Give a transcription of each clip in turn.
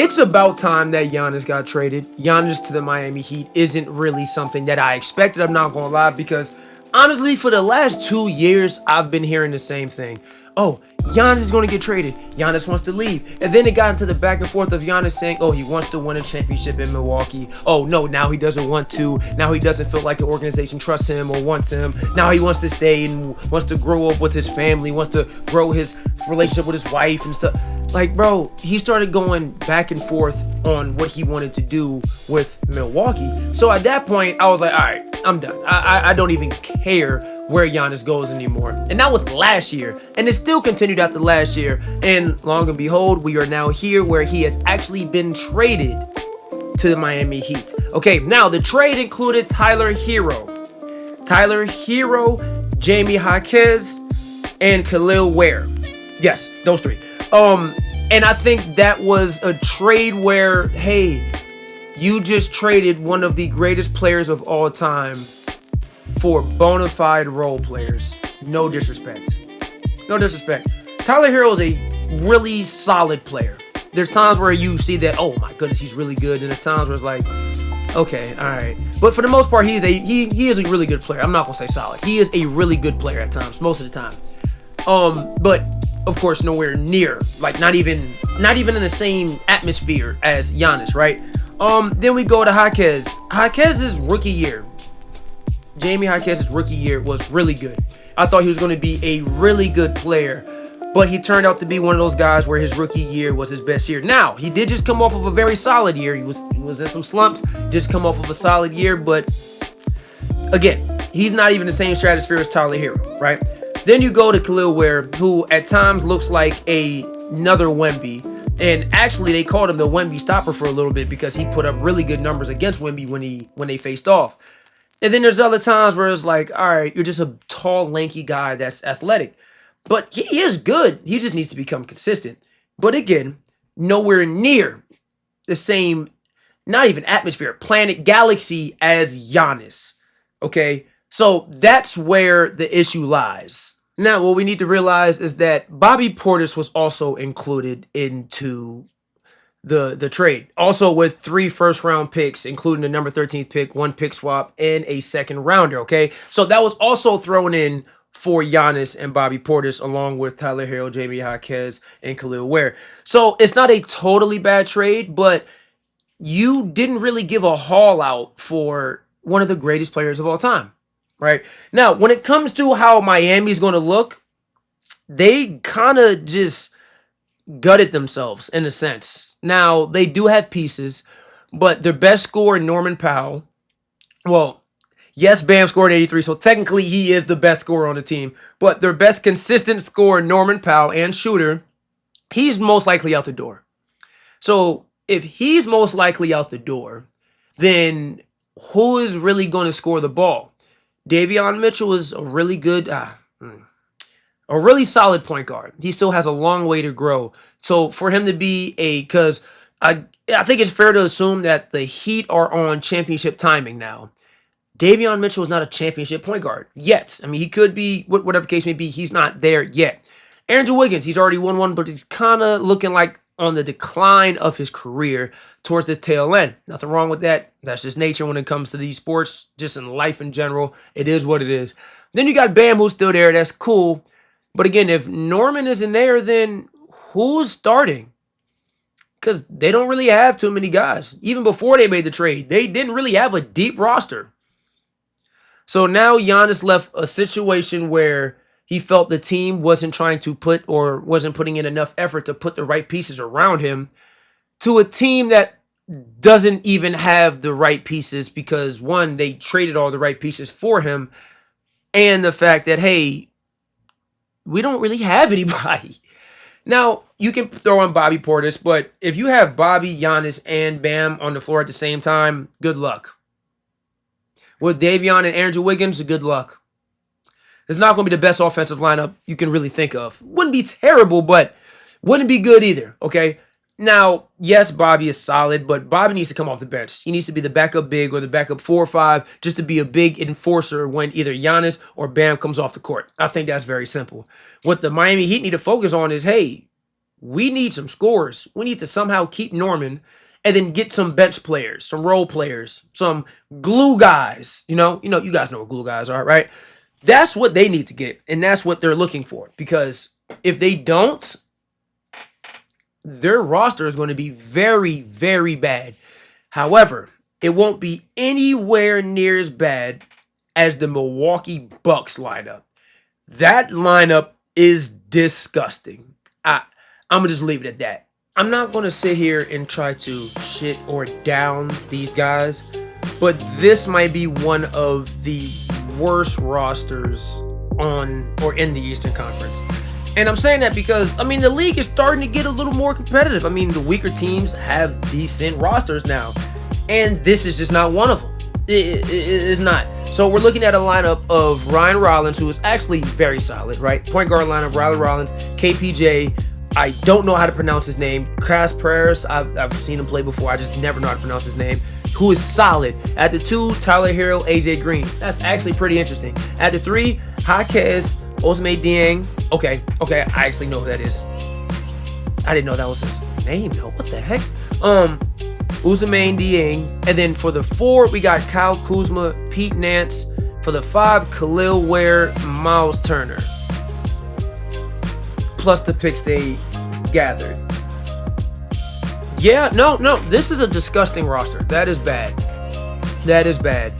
It's about time that Giannis got traded. Giannis to the Miami Heat isn't really something that I expected, I'm not going to lie, because honestly, for the last 2 years, I've been hearing the same thing. Oh, Giannis is going to get traded. Giannis wants to leave. And then it got into the back and forth of Giannis saying, oh, he wants to win a championship in Milwaukee. Oh, no, now he doesn't want to. Now he doesn't feel like the organization trusts him or wants him. Now he wants to stay and wants to grow up with his family, wants to grow his relationship with his wife and stuff. Like, bro, he started going back and forth on what he wanted to do with Milwaukee. So at that point, I was like, all right, I'm done. I don't even care where Giannis goes anymore. And that was last year. And it still continued after last year. And long and behold, we are now here where he has actually been traded to the Miami Heat. Okay, now the trade included Tyler Herro, Jamie Jaquez, and Khalil Ware. Yes, those three. And I think that was a trade where, hey, you just traded one of the greatest players of all time for bona fide role players. No disrespect. No disrespect. Tyler Herro is a really solid player. There's times where you see that, oh my goodness, he's really good. And there's times where it's like, okay, all right. But for the most part, he is a really good player. I'm not gonna say solid. He is a really good player at times, most of the time. But of course, nowhere near, like not even in the same atmosphere as Giannis, right? Then we go to Jaquez. Jaquez's rookie year, Jamie Jaquez's rookie year was really good. I thought he was going to be a really good player, but he turned out to be one of those guys where his rookie year was his best year. Now, he did just come off of a very solid year. He was in some slumps, just come off of a solid year, but again, he's not even the same stratosphere as Tyler Herro, right? Then you go to Khalil Ware, who at times looks like another Wemby. And actually, they called him the Wemby stopper for a little bit because he put up really good numbers against Wemby when they faced off. And then there's other times where it's like, all right, you're just a tall, lanky guy that's athletic. But he is good. He just needs to become consistent. But again, nowhere near the same, not even atmosphere, planet, galaxy as Giannis. Okay? So that's where the issue lies. Now, what we need to realize is that Bobby Portis was also included into the trade. Also with 3 first-round picks, including the number 13th pick, 1 pick swap, and a second rounder, okay? So that was also thrown in for Giannis and Bobby Portis, along with Tyler Herro, Jamie Jaquez, and Khalil Ware. So it's not a totally bad trade, but you didn't really give a haul out for one of the greatest players of all time. Right? Now, when it comes to how Miami's going to look, they kind of just gutted themselves in a sense. Now, they do have pieces, but their best scorer, Norman Powell, well, yes, Bam scored 83, so technically he is the best scorer on the team, but their best consistent scorer, Norman Powell, and shooter, he's most likely out the door. So if he's most likely out the door, then who is really going to score the ball? Davion Mitchell is a really good, a really solid point guard. He still has a long way to grow. So for him to be because I think it's fair to assume that the Heat are on championship timing now. Davion Mitchell is not a championship point guard yet. I mean, he could be, whatever case may be, he's not there yet. Andrew Wiggins, he's already won one, but he's kind of looking like on the decline of his career towards the tail end. Nothing wrong with that. That's just nature when it comes to these sports, just in life in general. It is what it is. Then you got Bam, who's still there. That's cool. But again, if Norman isn't there, then who's starting? Because they don't really have too many guys. Even before they made the trade, they didn't really have a deep roster. So now Giannis left a situation where he felt the team wasn't trying to put or wasn't putting in enough effort to put the right pieces around him, to a team that doesn't even have the right pieces because, one, they traded all the right pieces for him, and the fact that, hey, we don't really have anybody. Now, you can throw in Bobby Portis, but if you have Bobby, Giannis, and Bam on the floor at the same time, good luck. With Davion and Andrew Wiggins, good luck. It's not going to be the best offensive lineup you can really think of. Wouldn't be terrible, but wouldn't be good either, okay? Now, yes, Bobby is solid, but Bobby needs to come off the bench. He needs to be the backup big or the backup 4 or 5 just to be a big enforcer when either Giannis or Bam comes off the court. I think that's very simple. What the Miami Heat need to focus on is, hey, We need some scores. We need to somehow keep Norman and then get some bench players, some role players, some glue guys. You guys know what glue guys are, right? That's what they need to get, and that's what they're looking for. Because if they don't, their roster is going to be very, very bad. However, it won't be anywhere near as bad as the Milwaukee Bucks lineup. That lineup is disgusting. I'm going to just leave it at that. I'm not going to sit here and try to shit or down these guys, but this might be one of the worst rosters on or in the Eastern Conference. And I'm saying that because, the league is starting to get a little more competitive. The weaker teams have decent rosters now, and this is just not one of them. It is not. So we're looking at a lineup of Ryan Rollins, who is actually very solid, right? Point guard lineup, Ryan Rollins, KPJ, I don't know how to pronounce his name. Crass Prayers, I've seen him play before. I just never know how to pronounce his name. Who is solid. At the 2, Tyler Herro, AJ Green. That's actually pretty interesting. At the 3, Jaquez, Ousmane Dieng. Okay, I actually know who that is. I didn't know that was his name, though. What the heck? Ousmane Dieng. And then for the 4, we got Kyle Kuzma, Pete Nance. For the 5, Khalil Ware, Miles Turner. Plus the picks they gathered. Yeah, no, this is a disgusting roster. That is bad. That is bad.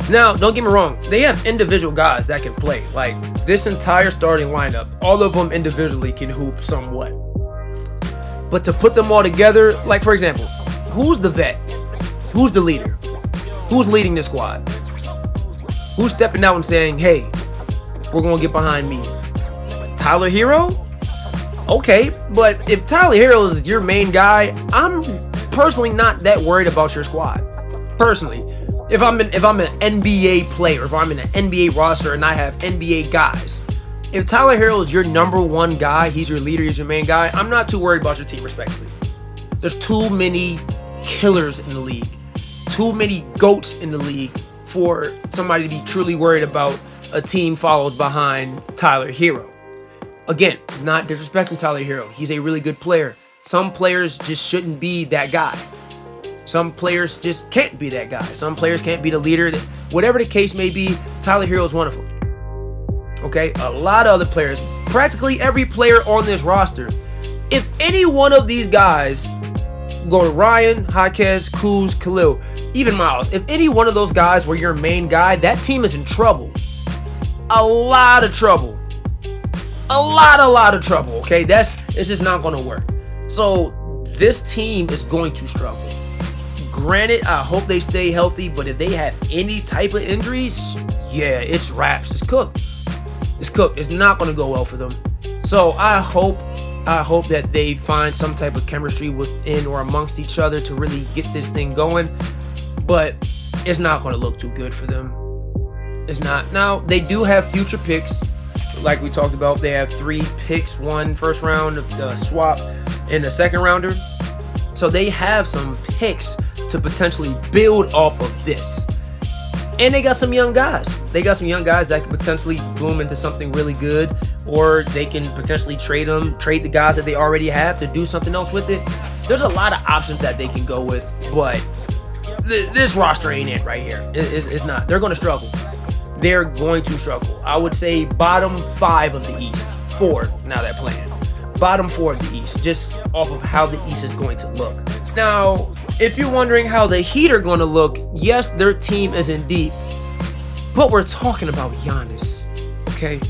Now, don't get me wrong. They have individual guys that can play. Like, this entire starting lineup, all of them individually can hoop somewhat. But to put them all together, like, for example, who's the vet? Who's the leader? Who's leading the squad? Who's stepping out and saying, hey, we're going to get behind me? Tyler Herro? Okay, but if Tyler Herro is your main guy, I'm personally not that worried about your squad. Personally, if I'm an NBA player, if I'm in an NBA roster and I have NBA guys, if Tyler Herro is your number one guy, he's your leader, he's your main guy, I'm not too worried about your team, respectively. There's too many killers in the league, too many goats in the league for somebody to be truly worried about a team followed behind Tyler Herro. Again, not disrespecting Tyler Herro. He's a really good player. Some players just shouldn't be that guy. Some players just can't be that guy. Some players can't be the leader. Whatever the case may be, Tyler Herro is one of them. Okay? A lot of other players, practically every player on this roster, if any one of these guys, go to Ryan, Jaquez, Kuz, Khalil, even Miles, if any one of those guys were your main guy, that team is in trouble. A lot of trouble. A lot of trouble, okay? It's just not going to work. So this team is going to struggle. Granted, I hope they stay healthy, but if they have any type of injuries, yeah, it's wraps. It's cooked. It's cooked. It's not going to go well for them. So I hope that they find some type of chemistry within or amongst each other to really get this thing going. But it's not going to look too good for them. It's not. Now, they do have future picks. Like we talked about, they have 3 picks, 1 first round swap and a second rounder. So they have some picks to potentially build off of this. And they got some young guys. They got some young guys that can potentially bloom into something really good, or they can potentially trade the guys that they already have to do something else with it. There's a lot of options that they can go with, but this roster ain't it right here. It's not. They're going to struggle. They're going to struggle. I would say bottom 5 of the East. 4, now they're playing. Bottom 4 of the East, just off of how the East is going to look. Now, if you're wondering how the Heat are going to look, yes, their team is in deep, but we're talking about Giannis, okay?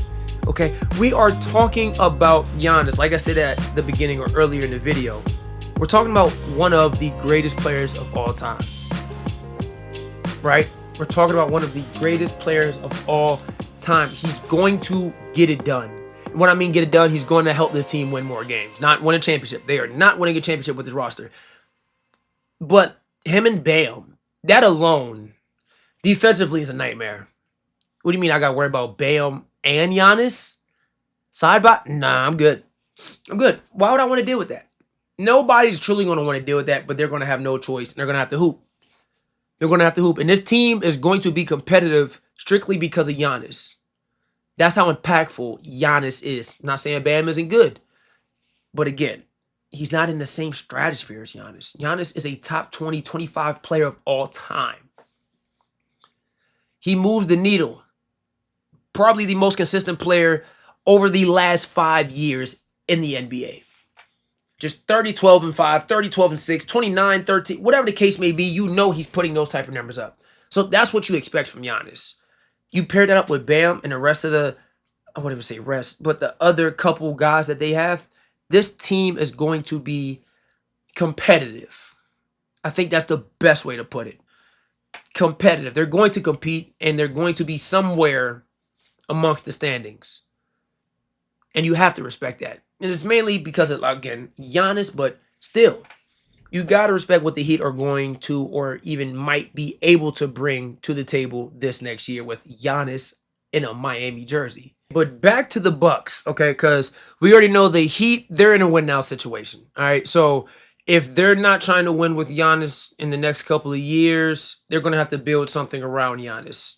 We are talking about Giannis. Like I said at the beginning or earlier in the video, we're talking about one of the greatest players of all time, right? We're talking about one of the greatest players of all time. He's going to get it done. And when I mean get it done, he's going to help this team win more games, not win a championship. They are not winning a championship with this roster. But him and Bam, that alone, defensively is a nightmare. What do you mean I got to worry about Bam and Giannis? Side by? Nah, I'm good. Why would I want to deal with that? Nobody's truly going to want to deal with that, but they're going to have no choice. And they're going to have to hoop. And this team is going to be competitive strictly because of Giannis. That's how impactful Giannis is. I'm not saying Bam isn't good. But again, he's not in the same stratosphere as Giannis. Giannis is a top 20, 25 player of all time. He moves the needle. Probably the most consistent player over the last 5 years in the NBA. Just 30, 12, and 5, 30, 12, and 6, 29, 13, whatever the case may be, you know he's putting those type of numbers up. So that's what you expect from Giannis. You pair that up with Bam and the rest of the, I wouldn't even say rest, but the other couple guys that they have, this team is going to be competitive. I think that's the best way to put it. Competitive. They're going to compete, and they're going to be somewhere amongst the standings. And you have to respect that. And it's mainly because of, again, Giannis, but still, you got to respect what the Heat are going to or even might be able to bring to the table this next year with Giannis in a Miami jersey. But back to the Bucks, okay, because we already know the Heat, they're in a win-now situation, all right? So if they're not trying to win with Giannis in the next couple of years, they're going to have to build something around Giannis.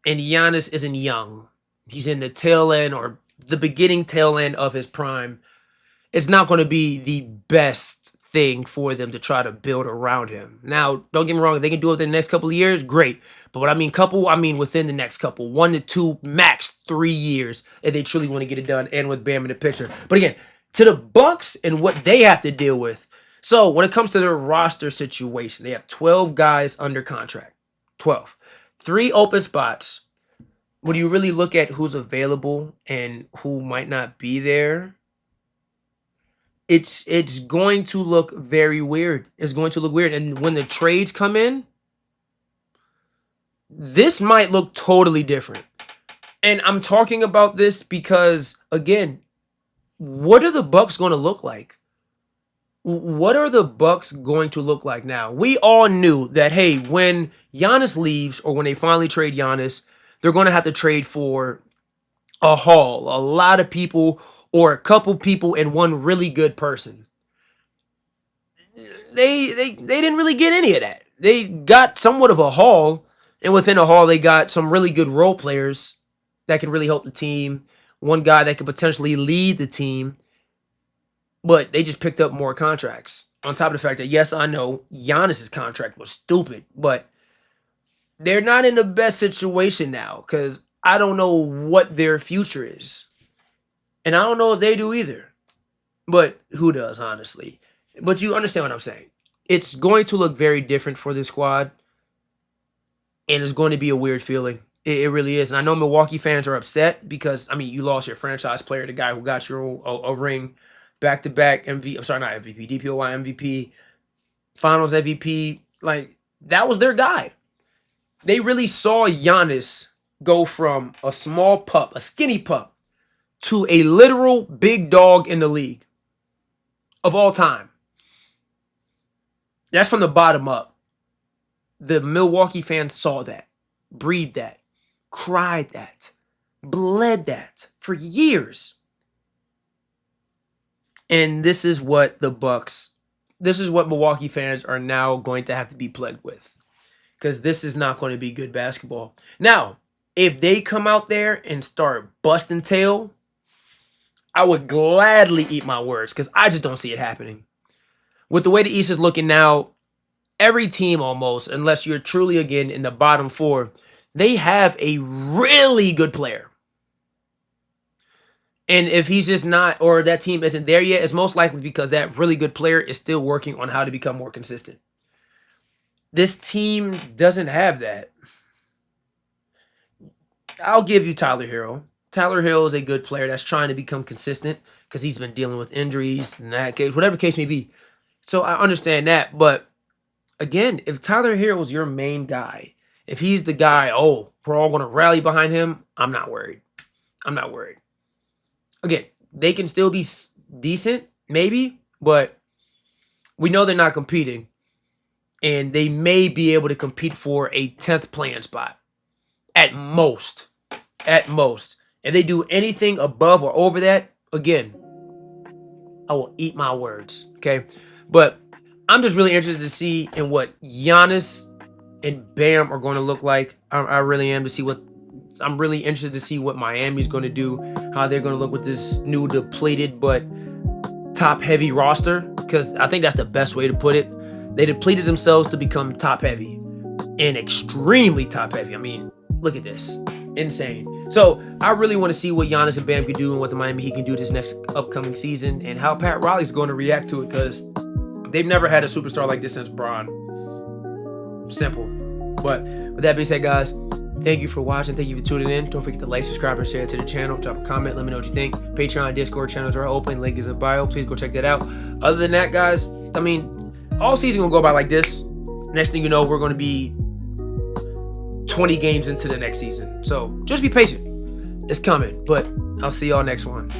And Giannis isn't young. He's in the tail end or the beginning tail end of his prime. It's not going to be the best thing for them to try to build around him. Now, don't get me wrong, if they can do it in the next couple of years, great. But what I mean within the next couple, 1 to 2, max 3 years, if they truly want to get it done, and with Bam in the picture. But again, to the Bucks and what they have to deal with. So when it comes to their roster situation, they have 12 guys under contract. 12. 3 open spots. When you really look at who's available and who might not be there, it's going to look very weird. It's going to look weird. And when the trades come in, this might look totally different. And I'm talking about this because, again, what are the Bucks going to look like? What are the Bucks going to look like now? We all knew that, hey, when Giannis leaves or when they finally trade Giannis, they're going to have to trade for a haul, a lot of people or a couple people and one really good person. They didn't really get any of that. They got somewhat of a haul, and within a haul, they got some really good role players that can really help the team. One guy that could potentially lead the team, but they just picked up more contracts. On top of the fact that, yes, I know Giannis's contract was stupid, but they're not in the best situation now because I don't know what their future is. And I don't know if they do either. But who does, honestly? But you understand what I'm saying. It's going to look very different for this squad. And it's going to be a weird feeling. It really is. And I know Milwaukee fans are upset because, I mean, you lost your franchise player, the guy who got you a ring, back-to-back MVP. I'm sorry, not MVP, DPOY MVP, Finals MVP. Like, that was their guy. They really saw Giannis go from a small pup, a skinny pup, to a literal big dog in the league of all time. That's from the bottom up. The Milwaukee fans saw that, breathed that, cried that, bled that for years. And this is what Milwaukee fans are now going to have to be plagued with. Because this is not going to be good basketball. Now, if they come out there and start busting tail, I would gladly eat my words because I just don't see it happening. With the way the East is looking now, every team almost, unless you're truly, again, in the bottom 4, they have a really good player. And if he's just not, or that team isn't there yet, it's most likely because that really good player is still working on how to become more consistent. This team doesn't have that. I'll give you Tyler Herro. Tyler Herro is a good player that's trying to become consistent because he's been dealing with injuries in that case, whatever case may be. So I understand that. But again, if Tyler Herro was your main guy, if he's the guy, we're all going to rally behind him, I'm not worried. I'm not worried. Again, they can still be decent, maybe, but we know they're not competing. And they may be able to compete for a 10th playing spot. At most. At most. If they do anything above or over that, again, I will eat my words. Okay? But I'm just really interested to see in what Giannis and Bam are going to look like. I really am I'm really interested to see what Miami's going to do, how they're going to look with this new depleted but top-heavy roster, because I think that's the best way to put it. They depleted themselves to become top-heavy and extremely top-heavy. I mean, look at this. Insane. So I really want to see what Giannis and Bam can do and what the Miami Heat can do this next upcoming season and how Pat Riley's going to react to it, because they've never had a superstar like this since Bron. Simple. But with that being said, guys, thank you for watching. Thank you for tuning in. Don't forget to like, subscribe, and share to the channel. Drop a comment. Let me know what you think. Patreon, Discord channels are open. Link is in bio. Please go check that out. Other than that, guys, I mean, all season gonna go by like this. Next thing you know, we're gonna be 20 games into the next season. So just be patient. It's coming. But I'll see y'all next one.